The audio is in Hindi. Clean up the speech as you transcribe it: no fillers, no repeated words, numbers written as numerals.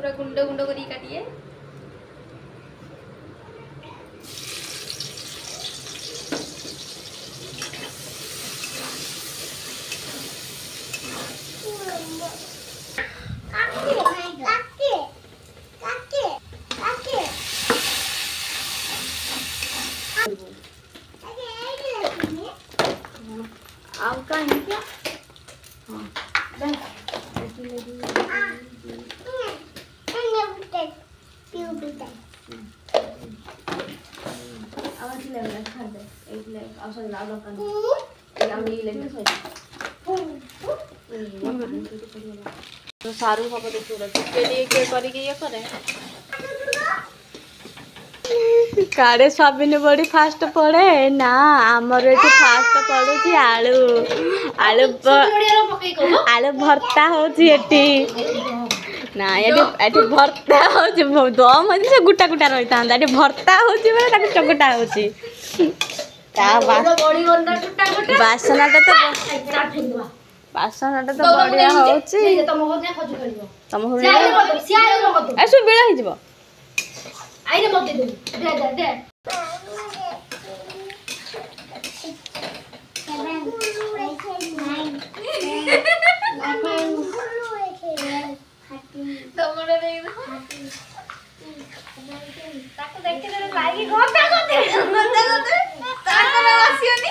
पूरा गुंड गुंड करी काटिए। आप कहीं क्या तो सारू हम देखो के लिए के करी ये करे काड़े स्वाबिन बड़ी फास्ट पड़े ना आमर ये फास्ट पड़ुची आलू आलू आलू भर्ता होची एटी ना एटी भर्ता होची दम होची से गुटा गुटा रही था एटी भर्ता होची बेले ताको चकटा होची ता बासनाटा तो बासनाटा तो बढ़िया होची तम हो ऐसो बेला ही जीवो आइरे मत दे दे दे तमरे देख ताको देखते लागी गोता गोते ताको आसियोनी